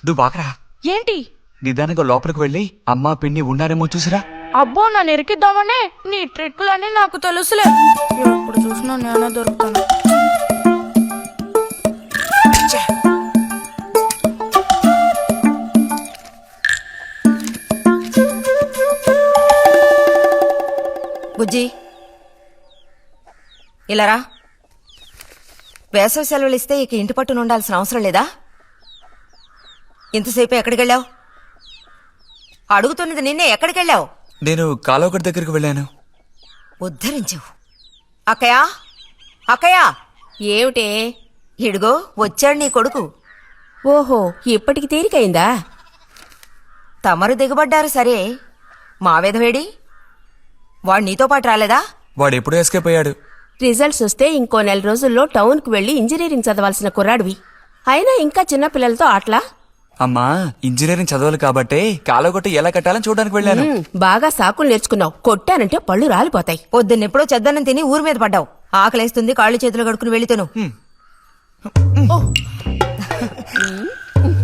నువ్వు బాకరా. ఏంటి? నిదానంగా లోపలికి వెళ్ళి అమ్మా పిన్ని ఉన్నారేమో చూసిరా. అబ్బో నన్ను ఎరికిద్దామనే నీ ట్రిక్కులన్నీ నాకు తెలుసులే. ఎప్పుడు చూసినా నేనే దొరుకుతాను. బుజ్జి ఇలారా. వేసవి సెలవులు ఇస్తే ఇక ఇంటి పట్టున ఉండాల్సిన అవసరం లేదా? ఇంతసేపు ఎక్కడికెళ్ళావు? అడుగుతున్నది నిన్నే, ఎక్కడికెళ్ళావు? నేను కాలువగడ్డ దగ్గరికి వెళ్ళాను. ఉద్ధరించావు. అక్కయ్యా, అక్కయ్యా. ఏమిటే? ఇడుగో వచ్చాడు నీ కొడుకు. ఓహో, ఇప్పటికి తీరికైందా? తమరు దిగబడ్డారు సరే, మా విధవేడి వాడు నీతో పాటు రాలేదా? వాడు ఎప్పుడూ ఎస్కేప్ అయ్యాడు. రిజల్ట్స్ వస్తే ఇంకో 4 రోజుల్లో టౌన్కు వెళ్లి ఇంజనీరింగ్ చదవాల్సిన కుర్రాడివి. అయినా ఇంకా చిన్నపిల్లలతో ఆటలా? అమ్మా, ఇంజనీరింగ్ చదవాలి కాబట్టే కాలువగొట్ట ఎలా కట్టాలని చూడడానికి వెళ్ళాను. బాగా సాకులు నేర్చుకున్నావు. కొట్టానంటే పళ్ళు రాలిపోతాయి. పొద్దున్నెప్పుడో చెద్దన్నం తిని ఊరి మీద పడ్డావు. ఆకలేస్తుంది, కాళ్ళు చేతులు కడుక్కుని వెళ్ళితేను.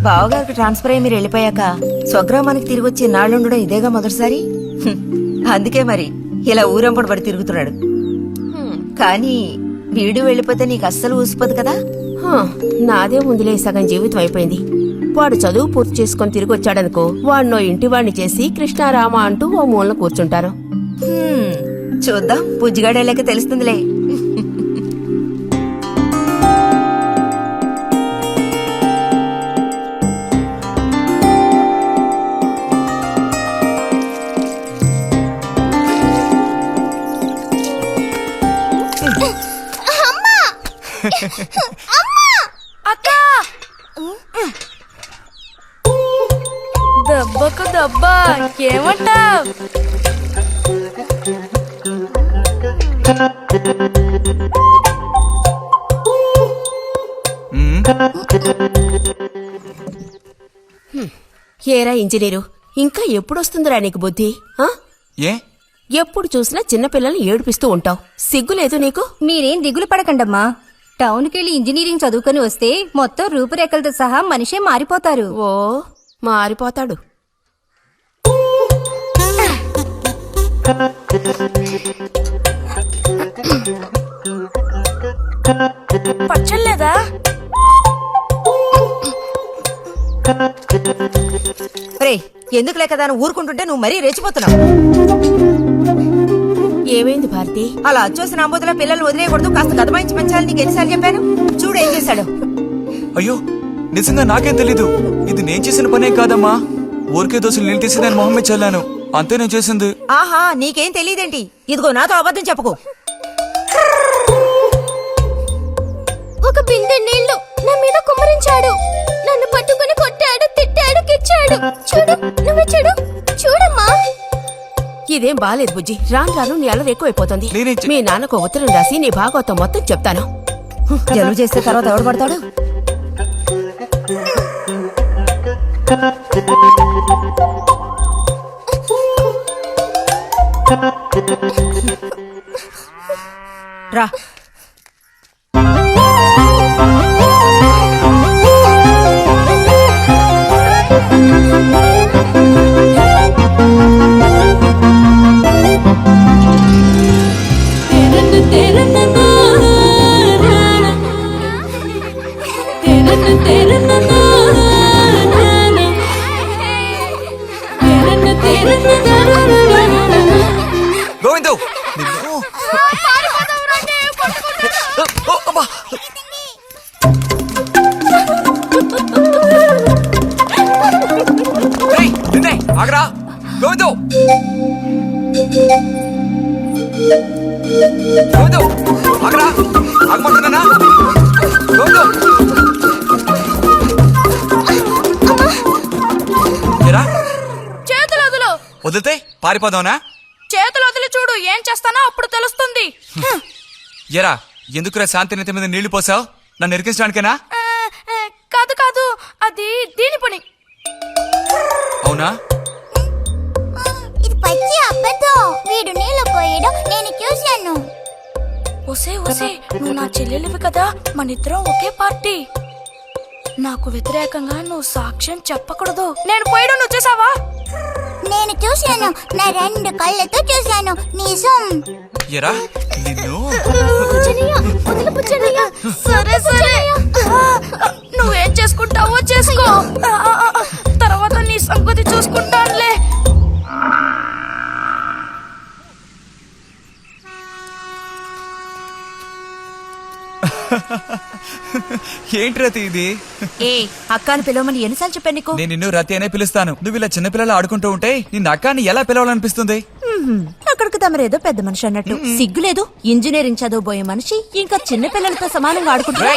బావగారికి ట్రాన్స్ఫర్ అయ్యి మీరు వెళ్ళిపోయాక స్వగ్రామానికి తిరిగి వచ్చి నాళ్ళుండడం ఇదేగా మొదటిసారి. అందుకే మరి ఇలా ఊరంపడి పడి తిరుగుతున్నాడు. కానీ వీడు వెళ్ళిపోతే నీకు అస్సలు ఊసిపోదు కదా. నాదే ముందులే, సగం జీవితం అయిపోయింది. వాడు చదువు పూర్తి చేసుకుని తిరిగి వచ్చాడనుకో, వాడినో ఇంటివాణ్ణి చేసి కృష్ణారామ అంటూ ఓ మూలన కూర్చుంటాను. చూద్దాం, బుజ్జిగాడేలేక తెలుస్తుందిలే. దెబ్బకు దెబ్బ ఏమంటావ్? ఏరా ఇంజనీరు, ఇంకా ఎప్పుడొస్తుందిరా నీకు బుద్ధి? ఏ ఎప్పుడు చూసినా చిన్నపిల్లల్ని ఏడిపిస్తూ ఉంటావు. సిగ్గులేదు నీకు? మీరేం దిగులు పడకండమ్మా. టౌన్కెళ్ళి ఇంజనీరింగ్ చదువుకొని వస్తే మొత్తం రూపురేఖలతో సహా మనిషే మారిపోతారు. ఓ, మారిపోతాడు. పచ్చలేదా? రే, ఎందుకు లేకదా ఊరుకుంటుంటే నువ్వు మరీ రెచ్చిపోతున్నావు. ఏమైంది భారతి? అలా అచ్చోసిన అంబోతుల పిల్లలు వదిలేయకూడదు, కాస్త కదమాయించి పెంచాలని నీకు ఎన్నిసార్లు చెప్పాను? చూడు ఏం చేశాడు. అయ్యో, నిజంగా నాకేం తెలీదు. ఇది నేను చేసిన పనేం కాదమ్మా. ఊరికే దోశలు నీళ్ళు తీసి నేను మొహమ్మే చల్లాను, అంతే నేను చేసింది. ఆహా, నీకేం తెలియదేంటి? ఇదిగో నాతో అబద్ధం చెప్పకు. ఒక బిందె నీళ్లు నా మీద కుమ్మరించాడు. నన్ను పట్టుకుని కొట్టాడు, తిట్టాడు, కిచ్చాడు. చూడు, నువ్వు చూడు, చూడమ్మా. ఇదేం బాలేదు బుజ్జి. రాను రాను నీ అల్లరి ఎక్కువైపోతుంది. మీ నాన్నకు ఉత్తరం రాసి నీ భాగవతం మొత్తం చెప్తాను. జలుబు చేస్తే తర్వాత ఎవడు పడతాడు? రా. గోవిందు, ఆగరా గోవిందు. గోవిందు ఆగరా, ఆగమంటున్నానా? గోవిందు చేతులు వదులు. వదిలితే పారిపోదావునా? చేతులు వదిలి చూడు, ఏం చేస్తానో అప్పుడు తెలుస్తుంది. ఎరా, ఎందుకురా శాంతి నేత మీద నీళ్లు పోసావు? నన్ను ఎరికించడానికేనా? కాదు కాదు, అది దీని పని. అవునా? ఇది పచ్చి అబద్ధం. వీడు నీళ్లు పోయడం నేను చూశాను. ఒసే ఒసే, నువ్వు నా చెల్లెలివి కదా, మన ఇద్దరం ఒకే పార్టీ. నాకు వ్యతిరేకంగా నువ్వు సాక్ష్యం చెప్పకూడదు. నేను పోయడం నువ్వు చేసావా? నేను చూశాను, నా 2 కళ్ళతో చూశాను. నిజం. ఎరా నిన్ను సరే సరే, నువ్వేం చేసుకుంటావో చేసుకో. తర్వాత నీ సంగతి చూసుకుంటానులే. ఏంటి రతి ఇది? ఏ అక్కాని పిలవమని ఎన్నిసార్లు చెప్పాను నీకు? నేను నిన్ను రతి అనే పిలుస్తాను. నువ్వు ఇలా చిన్నపిల్లలు ఆడుకుంటూ ఉంటే నిన్న అక్కాని ఎలా పిలవాలనిపిస్తుంది? అక్కడికి తమరేదో పెద్ద మనిషి అన్నట్టు. సిగ్గులేదు? ఇంజనీరింగ్ చదవబోయే మనిషి ఇంకా చిన్న పిల్లలతో సమానంగా ఆడుకుంటా.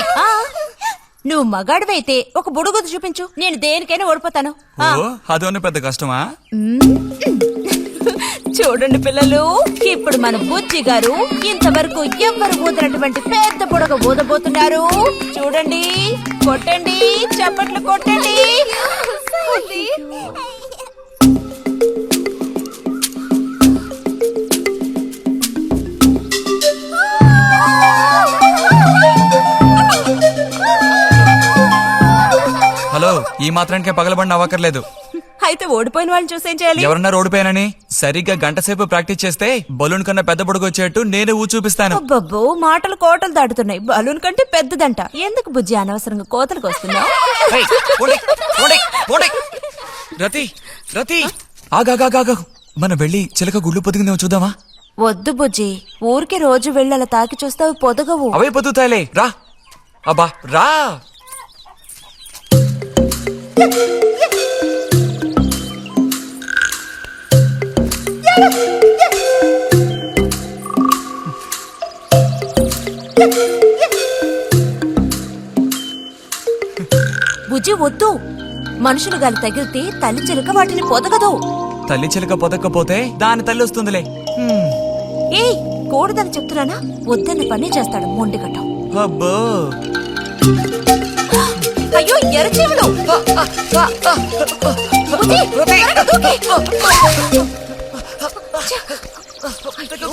నువ్వు మగాడివైతే ఒక బుడుగుద్దు చూపించు, నేను దేనికైనా ఓడిపోతాను. ఓ అదోని పెద్ద కష్టమా? చూడండి పిల్లలు, ఇప్పుడు మన బుజ్జి గారు ఇంతవరకు ఎవ్వరు ఊదినటువంటి పెద్ద బుడగ ఊదబోతున్నారు. చూడండి, కొట్టండి, చప్పట్లు కొట్టండి. హలో, ఈ మాత్రానికే పగలబడిన అవ్వకర్లేదు. అయితే ఓడిపోయిన వాళ్ళని చూసేం చేయాలి? ఎవరన్నా ఓడిపోయానని సరిగ్గా గంట సేపు ప్రాక్టీస్ చేస్తే బలూన్ కన్నా పెద్ద బుడగ వచ్చేట్టు నేనే ఊ చూపిస్తాను. అబ్బబ్బో, మాటలు కోటలు దాటుతున్నాయి. బలూన్ కంటే పెద్దదంట. ఎందుకు బుజ్జి అనవసరంగా కోతలకు వస్తున్నావు? ఏయ్, పోండి, పోండి, పోండి. రతి రతి ఆగాగాగా, మనం వెళ్ళి చిలక గుళ్ళు పొదిగిందేమో చూద్దామా? వద్దు బుజ్జి, ఊరికి రోజు వెళ్ళి అలా తాకి చూస్తావు, పొదగవు. అవే పొద్దుతాయిలే. రా అబ్బా రా. బుజ్జి వద్దు, మనుషులు గాలి తగిలితే తల్లి చిలుక వాటిని పొదగదు. తల్లి చిలక పొదక్కపోతే దాని తల్లి వస్తుందిలే. ఏయ్, కూడదని చెప్తున్నానా? వద్దన్న పని చేస్తాడు మొండి గట్టం. అబ్బో, అయ్యో ఎర్రచీవులు! బుజ్జి, త్వరగా దూకి.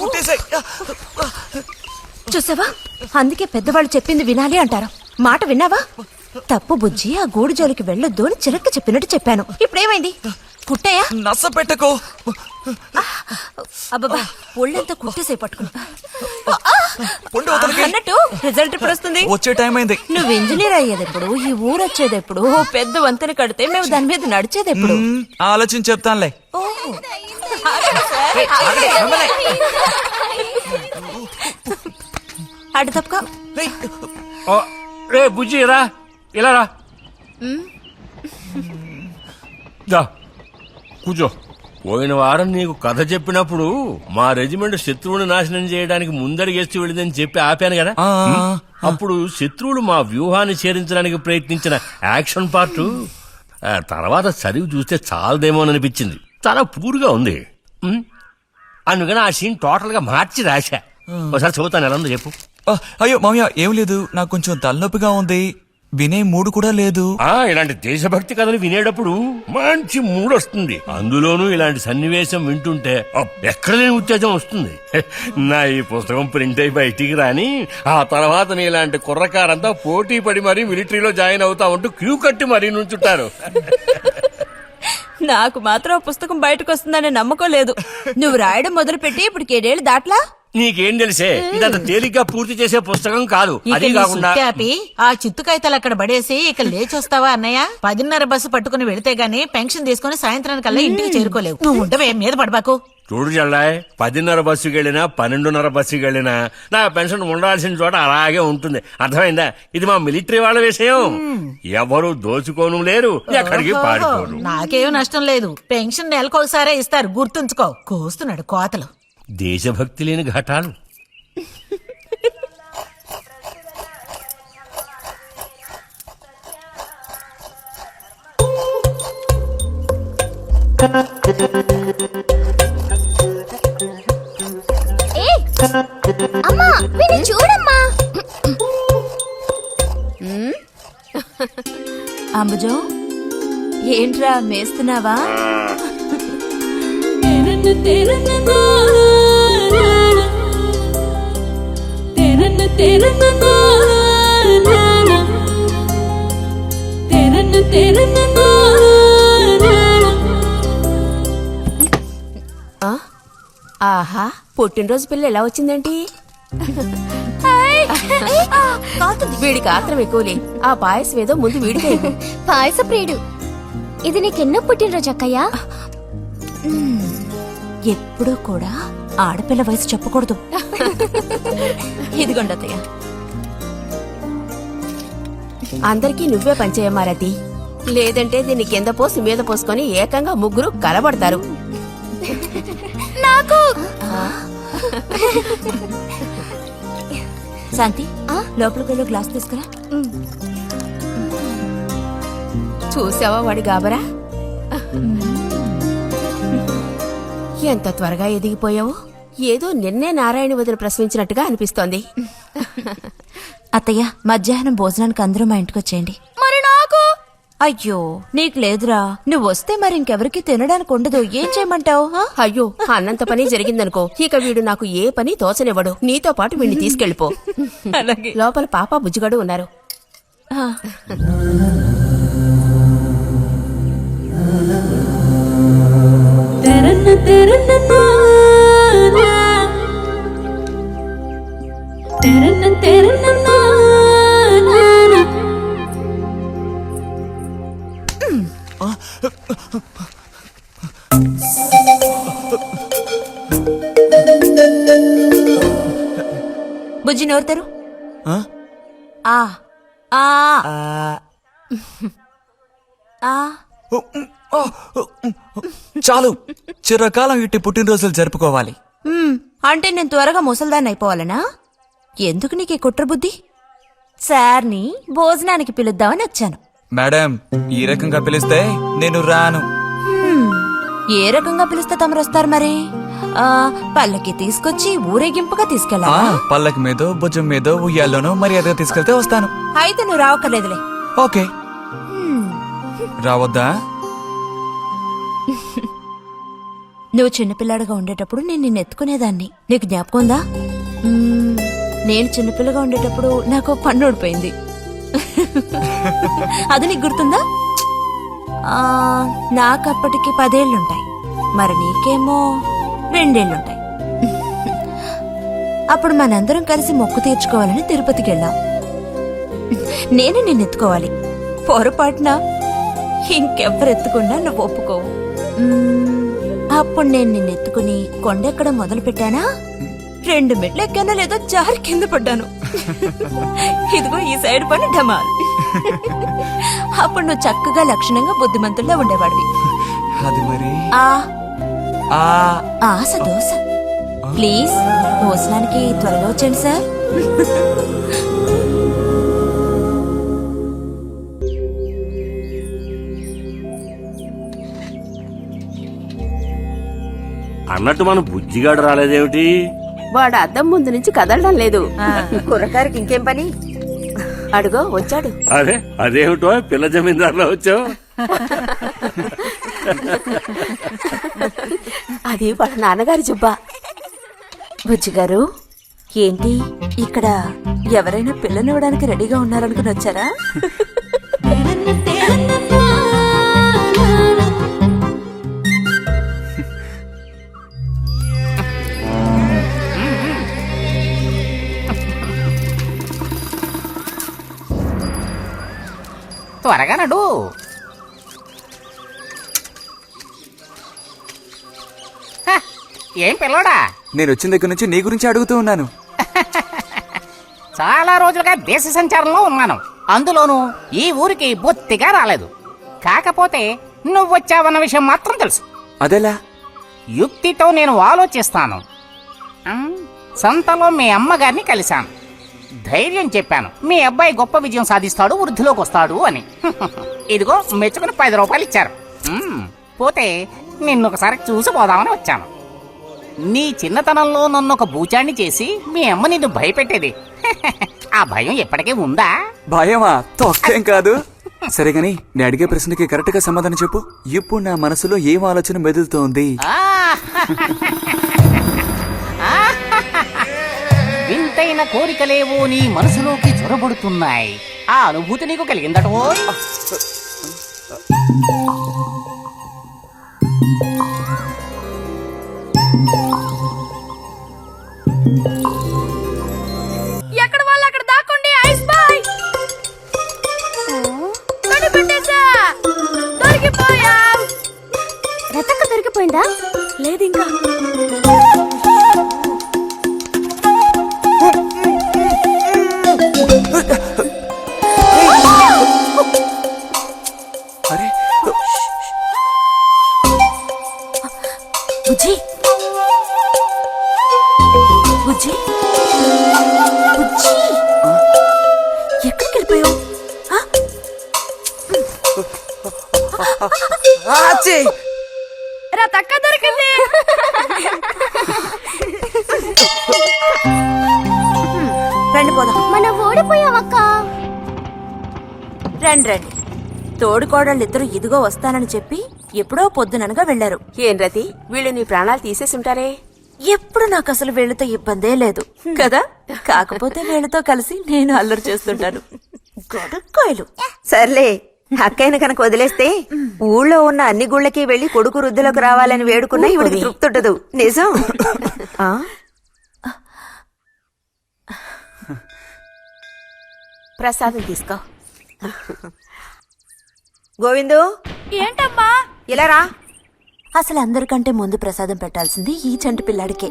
కుట్టేసాయి. చూసావా, అందుకే పెద్దవాళ్ళు చెప్పింది వినాలి అంటారు. మాట విన్నావా? తప్పు బుజ్జి, ఆ గూడు జోలికి వెళ్ళొద్దు అని చిలక చెప్పినట్టు చెప్పాను. ఇప్పుడేమైంది? కుట్టాయా? నచ్చ పెట్టుకో. అబ్బబ్బా, ఒళ్ళంతా కుట్టేసే పట్టుకుంటా. పొండి వదలకి. అన్నట్టు రిజల్ట్ ఇప్పుడు వస్తుంది. వచ్చే టైం అయింది. నువ్వు ఇంజనీర్ అయ్యేది ఎప్పుడు? ఈ ఊరు వచ్చేది ఎప్పుడు? ఓ పెద్ద వంతెన కడితే మేము దాని మీద నడిచేది ఎప్పుడు? ఆలోచించి చెప్తానులే. ఓ, అటు తప్పుకో. రే బుజ్జి రా, ఇలా రా. దా, కూర్చో. పోయిన వారం నీకు కథ చెప్పినప్పుడు మా రెజిమెంట్ శత్రువుని నాశనం చేయడానికి ముందడిగేస్తూ వెళ్ళిందని చెప్పి ఆపాను కదా. అప్పుడు శత్రువులు మా వ్యూహాన్ని చేరించడానికి ప్రయత్నించిన యాక్షన్ పార్ట్ తర్వాత చదివి చూస్తే చాలదేమో అనిపించింది. చాలా పూర్గా ఉంది. అందుకని ఆ సీన్ టోటల్ గా మార్చి రాశా. ఒకసారి చదువుతాను, ఎలా ఉందో చెప్పు. అయ్యో మామయ్య, ఏం లేదు, నాకు కొంచెం తలనొప్పిగా ఉంది. వినే మూడు కూడా లేదు. ఇలాంటి దేశభక్తి కథలు వినేటప్పుడు మంచి మూడ్ వస్తుంది. అందులోనూ ఇలాంటి సన్నివేశం వింటుంటే ఎక్కడ లేని ఉత్తేజం వస్తుంది. నా ఈ పుస్తకం ప్రింట్ అయి బయటికి రాని ఆ తర్వాత నీ ఇలాంటి కుర్రకారంతా పోటీ పడి మరీ మిలిటరీలో జాయిన్ అవుతా ఉంటూ క్యూ కట్టి మరీ నుంచుంటారు. నాకు మాత్రం ఆ పుస్తకం బయటకు వస్తుందనే నమ్మకం లేదు. నువ్వు రాయడం మొదలుపెట్టి ఇప్పుడు 7 ఏళ్ళు దాట్లా. నీకేం తెలిసే, ఇదంత తేలిగ్గా పూర్తి చేసే పుస్తకం కాదు. అది కాకుండా ఆ చిత్తు కాగితాలు అక్కడ పడేసి ఇక లేచొస్తావా అన్నయ్య? 10:30 బస్సు పట్టుకుని వెళితే గానీ పెన్షన్ తీసుకుని సాయంత్రానికల్లా ఇంటికి చేరుకోలేవు. నువ్వు ఉండవే, మీద పడబాకు. చూడు జల్లాయ్, 10:30 బస్సుకి వెళ్ళినా 12:30 బస్సుకి వెళ్ళినా నా పెన్షన్ ఉండాల్సిన చోట అలాగే ఉంటుంది. అర్థమైందా? ఇది మా మిలిటరీ వాళ్ళ విషయం. ఎవరు దోచుకోను లేరు, ఎక్కడికి పారిపోరు. నాకేం నష్టం లేదు. పెన్షన్ నెలకొకసారే ఇస్తారు, గుర్తుంచుకో. కోస్తున్నాడు కోతలు. దేశభక్తి లేని ఘటాలు. అమ్మా, వీడిని చూడమ్మా. అంబుజం, ఏంట్రా మేస్తున్నావా? ఆహా పుట్టినరోజు పిల్ల ఎలా వచ్చిందేంటి? వీడికి ఆత్రం ఎక్కువలే. ఆ పాయసం ఏదో ముందు వీడికే. పాయస ప్రియుడు. ఇది నీకెన్నో పుట్టినరోజు అక్కయ్యా? ఎప్పుడూ కూడా ఆడపిల్ల వయసు చెప్పకూడదు. ఇదిగోండి అత్తయ్య. అందరికీ నువ్వే పంచేయమ్మారతి, లేదంటే దీన్ని కింద పోసి మీద పోసుకొని ఏకంగా ముగ్గురు కలబడతారు. నాకు శాంతి లోపలికి గ్లాస్ తీసుకురా. చూసావా వాడి గాబరా? ఎంత త్వరగా ఎదిగిపోయావో. ఏదో నిన్నే నారాయణ వదిన ప్రశ్నించినట్టుగా అనిపిస్తోంది. అత్తయ్య మధ్యాహ్నం భోజనానికి అందరూ మా ఇంటికి వచ్చేయండి. మరి నాకు అయ్యో నీకు లేదురా. నువ్వు వస్తే మరి ఇంకెవరికి తినడానికి ఉండదు. ఏం చేయమంటావు? అయ్యో అన్నంత పని జరిగిందనుకో, ఇక వీడు నాకు ఏ పని తోచనివ్వడు. నీతో పాటు వీడిని తీసుకెళ్లిపో. లోపల పాప బుజ్జిగాడు ఉన్నారు. బుజ్జి నోరుతారు. ఆ? ఆ ఆ ఆ చాలు, చిరకాలం ఇట్టి పుట్టినరోజులు జరుపుకోవాలి. అంటే నేను త్వరగా ముసల్దాన్ని అయిపోవాలనా? ఎందుకు నీకు ఈ కుట్ర బుద్ధి? సార్ని భోజనానికి పిలుద్దామని వచ్చాను. మేడం, ఈ రకంగా పిలిస్తే నేను రాను. ఏ రకంగా పిలిస్తే తమరు వస్తారు మరి? పల్లకి తీసుకొచ్చి ఊరేగింపుగా తీసుకెళ్ళా? పల్లకి మీదో భుజం మీదో ఉయ్యాల్లోనో మర్యాదగా తీసుకెళ్తే వస్తాను. అయితే నువ్వు రావక్కర్లేదులే. ఓకే. రావద్దా? నువ్వు చిన్నపిల్లాడిగా ఉండేటప్పుడు నేను నిన్ను ఎత్తుకునేదాన్ని. నీకు జ్ఞాపకం ఉందా? నేను చిన్నపిల్లగా ఉండేటప్పుడు నాకు పన్ను ఊడిపోయింది. అది నీకు గుర్తుందా? నాకప్పటికి 10 ఏళ్లుంటాయి. మరి నీకేమో 2 ఏళ్లుంటాయి. అప్పుడు మనందరం కలిసి మొక్కు తీర్చుకోవాలని తిరుపతికి వెళ్ళాం. నేను నిన్ను ఎత్తుకోవాలి. పొరపాటున ఇంకెవ్వరెత్తుకున్నా నువ్వు ఒప్పుకోవు. అప్పుడు నేను నిన్ను ఎత్తుకుని కొండెక్కడం మొదలు పెట్టానా, 2 మెట్లు ఎక్కానో లేదో జారి కింద పడ్డాను. ఇదిగో ఈ సైడ్ పని ఢమాల్. అప్పుడు నువ్వు చక్కగా లక్షణంగా బుద్ధిమంతుల్లో ఉండేవాడివి. అది మరి ఆశ దోశ. ప్లీజ్ భోజనానికి త్వరగా వచ్చండి సార్. అన్నట్టు మన బుజ్జిగాడు రాలేదేమిటి? వాడు అద్దం ముందు నుంచి కదలడం లేదు. కుర్రకారికి ఇంకేం పని? అడుగో వచ్చాడు. అరే అదేమిటో పిల్ల జమీందారులో వచ్చావు? అది వాళ్ళ నాన్నగారి జుబ్బా. బుజ్జిగారు ఏంటి ఇక్కడ ఎవరైనా పిల్లనివ్వడానికి రెడీగా ఉన్నారనుకుని వచ్చారా? త్వరగా నడు. ఏం పిల్లోడా, నేను వచ్చిన దగ్గర నుంచి నీ గురించి అడుగుతూ ఉన్నాను. చాలా రోజులుగా దేశ సంచారంలో ఉన్నాను. అందులోనూ ఈ ఊరికి బొత్తిగా రాలేదు. కాకపోతే నువ్వు వచ్చావన్న విషయం మాత్రం తెలుసు. అదెలా? యుక్తితో నేను ఆలోచిస్తాను. సంతలో మీ అమ్మగారిని కలిశాను. ధైర్యం చెప్పాను, మీ అబ్బాయి గొప్ప విజయం సాధిస్తాడు, వృద్ధిలోకి వస్తాడు అని. ఇదిగో మెచ్చుకుని 10 రూపాయలు ఇచ్చారు. పోతే నిన్నొకసారి చూసి పోదామని వచ్చాను. నీ చిన్నతనంలో నన్ను ఒక బూచాన్ని చేసి మీ అమ్మ నిన్ను భయపెట్టేది. ఆ భయం ఎప్పటికీ ఉందా? భయమా? తొక్కేం కాదు. సరే గాని నేను అడిగే ప్రశ్నకి కరెక్ట్ గా సమాధానం చెప్పు. ఇప్పుడు నా మనసులో ఏం ఆలోచన మెదులుతోంది? వింతైన కోరికలేవో నీ మనసులోకి చొరబడుతున్నాయి. ఆ అనుభూతి నీకు కలిగిందటో? ఎక్కడ వాళ్ళు అక్కడ దాక్కోండి. Ice boy కనిపెట్టేశా. దొరికిపోయా. రతక్క దొరికిపోయిందా? లేదు ఇంకా. అరే బుజ్జి బుజ్జి బుజ్జి ఎక్కడికి వెళ్ళిపోయావు? రతక్క దొరికింది. రండి పోదాం. మనం ఓడిపోయావక్క. రండి రండి. తోడుకోడళ్ళిద్దరూ ఇదిగో వస్తానని చెప్పి ఎప్పుడో పొద్దుననగా వెళ్లారు. ఏం రతి వీళ్ళు నీ ప్రాణాలు తీసేసి ఉంటారే. ఎప్పుడు నాకు అసలు వీళ్ళతో ఇబ్బందే లేదు కదా. కాకపోతే వీళ్ళతో కలిసి నేను అల్లరి చేస్తుంటాను. గొడక్కాయలు. సర్లే, అక్కయ్యను కనుక వదిలేస్తే ఊళ్ళో ఉన్న అన్ని గుళ్ళకి వెళ్లి కొడుకు వృద్ధిలోకి రావాలని వేడుకున్నా ఇవిడికి తృప్తి ఉండదు. నిజం. ఆ? ప్రసాదం తీసుకో. గోవిందు, ఏంటమ్మా? ఇలా రా. అసలు అందరికంటే ముందు ప్రసాదం పెట్టాల్సింది ఈ చంటి పిల్లాడికే.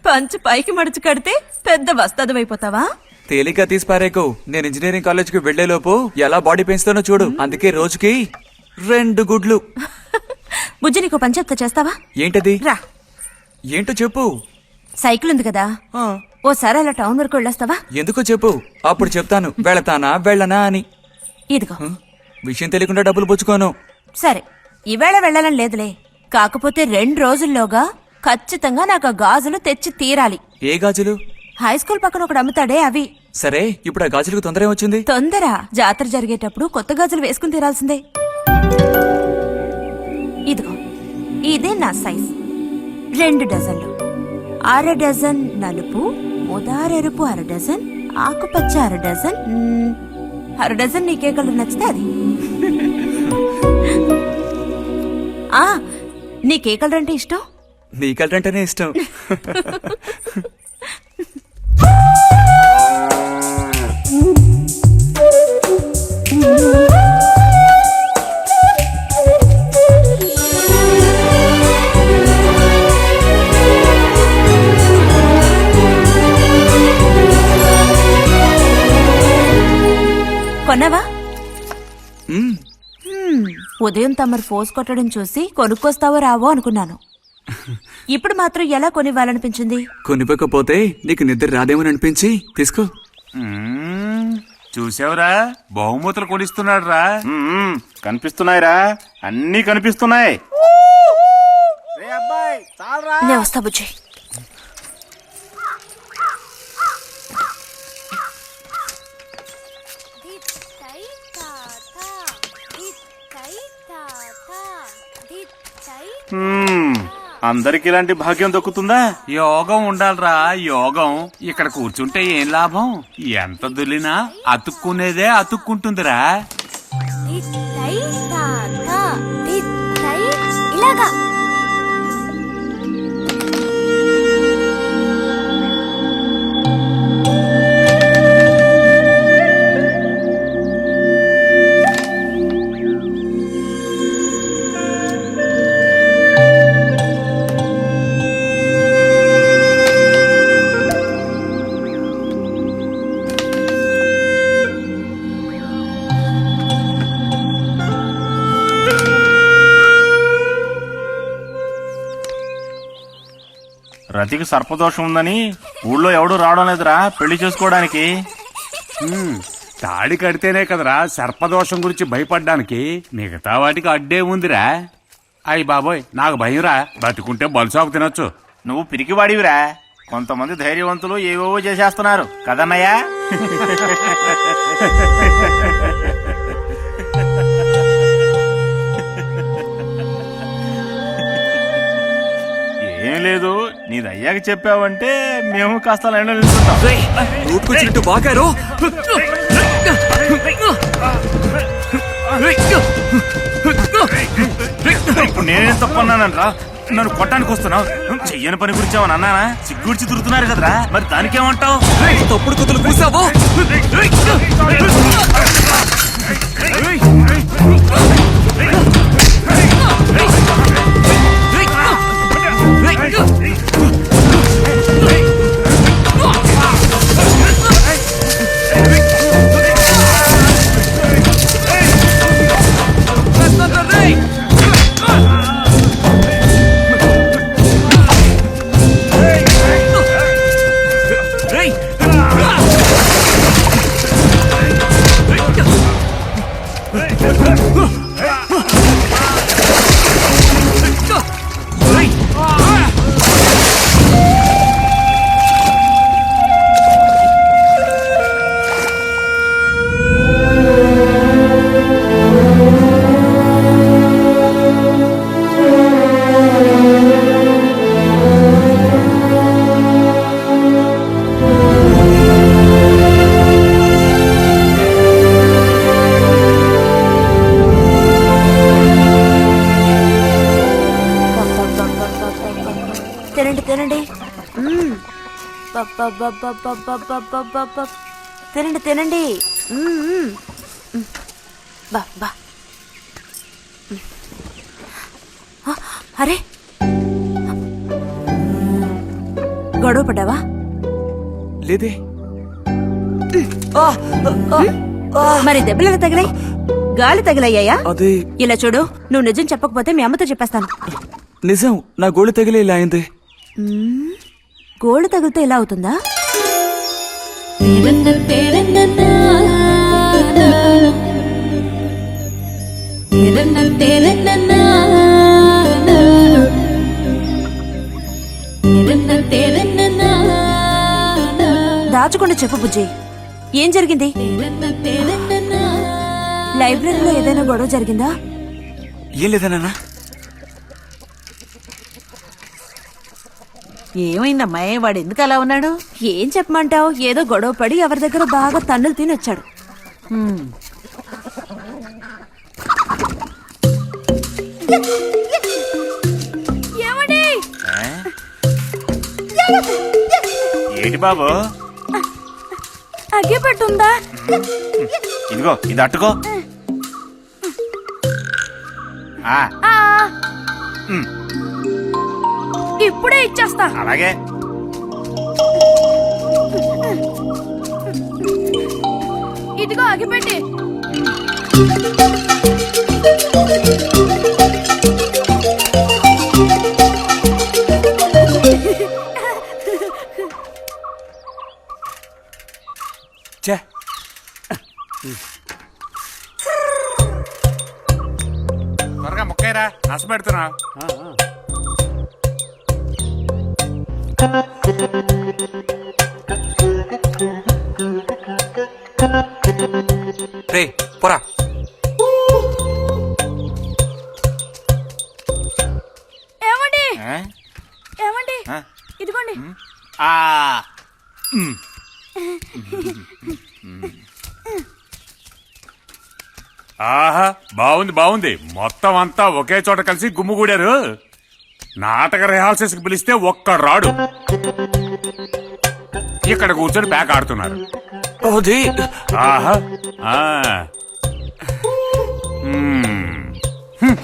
పంచు పైకి మడుచు కడితే పెద్ద వస్తాదమైపోతావా? తేలిగ్గా తీసి పారేకు. నేను ఇంజనీరింగ్ కాలేజ్ కి వెళ్లేలోపు ఎలా బాడీ పెంచుతానో చూడు. అందుకే రోజుకి 2 గుడ్లు. బుజ్జి నీకు పని చెప్తా, చేస్తావా? ఏంటది? రా. ఏంటో చెప్పు. సైకిల్ ఉంది కదా, ఆ, ఓసారి అలా టౌన్ వరకు వెళ్ళొస్తావా? ఎందుకో చెప్పు, అప్పుడు చెప్తాను వెళతానా వెళ్ళనా అని. ఇదిగో. విషయం తెలియకుండా డబ్బులు పుచ్చుకోను. సరే, ఈవేళ వెళ్ళాలని లేదులే. కాకపోతే 2 రోజుల్లోగా ఖచ్చితంగా నాకు ఆ గాజులు తెచ్చి తీరాలి. ఏ గాజులు? హై స్కూల్ పక్కన ఒకడు అమ్ముతాడే అవి. సరే, ఇప్పుడు ఆ గాజులకు తొందర ఏమొచ్చింది? తొందర జాతర జరిగేటప్పుడు కొత్త గాజులు వేసుకుని తీరాల్సిందే. ఇదిగో, ఇదే నా సైజ్. 2 డజన్లు. 1/2 డజన్ నలుపు, ఉదారెరుపు 1/2 డజన్, ఆకుపచ్చ 1/2 డజన్. 1/2 డజన్ నీకే కలర్ నచ్చితే అది. నీకే కలర్ అంటే ఇష్టం? నీ కలరంటేనే ఇష్టం. కొన్నావా? మ్మ్. ఉదయం తమరు ఫోర్స్ కొట్టడం చూసి కొనుక్కొస్తావో రావో అనుకున్నాను. ఇప్పుడు మాత్రం ఎలా కొనివ్వాలనిపించింది? కొనిపోకపోతే నీకు నిద్ర రాదేమని అనిపించి తీసుకో. చూసావురా, బహుమతులు కొనిస్తున్నాడు రా. కనిపిస్తున్నాయిరా, అన్నీ కనిపిస్తున్నాయి. నే వస్తా బుజ్జి. అందరికి ఇలాంటి భాగ్యం దక్కుతుందా? యోగం ఉండాలిరా, యోగం. ఇక్కడ కూర్చుంటే ఏం లాభం? ఎంత దులినా అతుక్కునేదే అతుక్కుంటుందిరా. ఇలాగా రతికి సర్పదోషం ఉందని ఊళ్ళో ఎవడూ రావడం లేదురా పెళ్లి చేసుకోవడానికి. తాడి కడితేనే కదరా సర్పదోషం గురించి భయపడ్డానికి, మిగతా వాటికి అడ్డే ఉందిరా. అయ్యి బాబోయ్, నాకు భయంరా, బతికుంటే బలుసాకు తినొచ్చు. నువ్వు పిరికివాడివిరా. కొంతమంది ధైర్యవంతులు ఏవేవో చేసేస్తున్నారు కదన్నయ్యా. ఏం లేదు, నీది అయ్యాక చెప్పావంటే మేము కాస్త లైన్లో నిలుచుంటాం. నోటుకొచ్చినట్టు బాగారు. ఇప్పుడు నేనేం తప్పన్నానంట్రా? నన్ను కొట్టడానికి వస్తున్నావు. చెయ్యని పని గురించి ఏమని అన్నానా? సిగ్గుడిచి తిరుగుతున్నారు కదరా, మరి దానికేమంటావు? తప్పుడు కుతులు కూసావు. తినండి తినండి. తినండి తినండి. బా బా. అరే, గొడవ పడ్డావా? లేదే. మరి దెబ్బలు తగిలాయి, గాలి తగిలయ్యాయా? అదే. ఇలా చూడు, నువ్వు నిజం చెప్పకపోతే మీ అమ్మతో చెప్పేస్తాను. నిజం, నా గోళ్ళు తగిలే ఇలా అయింది. గోళ్ళు తగిలితే ఇలా అవుతుందా? దాచకుండా చెప్పు బుజ్జి, ఏం జరిగింది? లైబ్రరీలో ఏదైనా గొడవ జరిగిందా? ఏం లేదా నాన్న? ఏమైందమ్మా, వాడు ఎందుకు అలా ఉన్నాడు? ఏం చెప్పమంటావు, ఏదో గొడవ పడి ఎవరి దగ్గర బాగా తన్నులు తిని వచ్చాడు. ఏంటి బాబు? అగ్గిపెట్టుందా? ఇదిగో, ఇది అట్టుకో. ఇప్పుడే ఇచ్చేస్తా. అలాగే. ఇదిగో అగ్గిపెట్టి. త్వరగా ముక్కైరా, నష్టపెడుతున్నా. రే పోరా. ఏమండి, ఆ మ్. ఆహా బాగుంది బాగుంది మొత్తం అంతా ఒకే చోట కలిసి గుమ్ముగూడారు నాటక రిహార్సల్స్ కి పిలిస్తే ఒక్క రాడు ఇక్కడ కూర్చొని ప్యాక్ ఆడుతున్నారు అది ఆహా ఆ. మ్.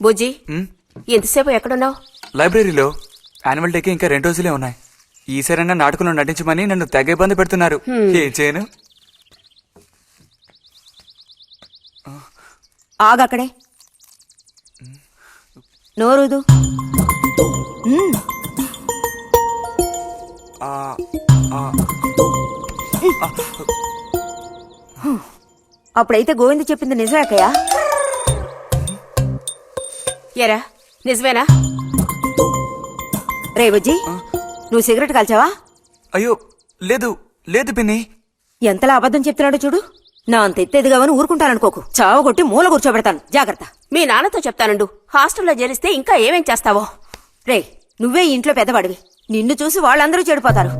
బుజ్జి ఎంతసేపు ఎక్కడున్నావు? లైబ్రరీలో యాన్యువల్ డేకి ఇంకా 2 రోజులే ఉన్నాయి. ఈసారైనా నాటకంలో నటించమని నన్ను తెగ ఇబ్బంది పెడుతున్నారు. ఏం చేయను? ఆగక్కడే నోరుదు. అప్పుడైతే గోవింద చెప్పింది నిజమేకయ్యా? ఎరా నిజమేనా? రే బుజ్జి, నువ్వు సిగరెట్ కాల్చావా? అయ్యో లేదు లేదు పిన్ని. ఎంతలా అబద్ధం చెప్తున్నాడో చూడు. నా అంత ఎత్తేదిగావని ఊరుకుంటాననుకోకు. చావగొట్టి మూల కూర్చోబెడతాను. జాగ్రత్త. మీ నాన్నతో చెప్తానుండు. హాస్టల్లో చేరిస్తే ఇంకా ఏమేం చేస్తావో. రే, నువ్వే ఇంట్లో పెద్దవాడివి. నిన్ను చూసి వాళ్ళందరూ చెడిపోతారు.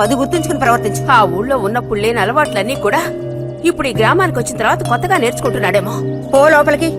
అది గుర్తుంచుకుని ప్రవర్తించు. ఆ ఊళ్ళో ఉన్నప్పుడు లేని అలవాట్లన్నీ కూడా ఇప్పుడు ఈ గ్రామానికి వచ్చిన తర్వాత కొత్తగా నేర్చుకుంటున్నాడేమో. పో లోపలికి.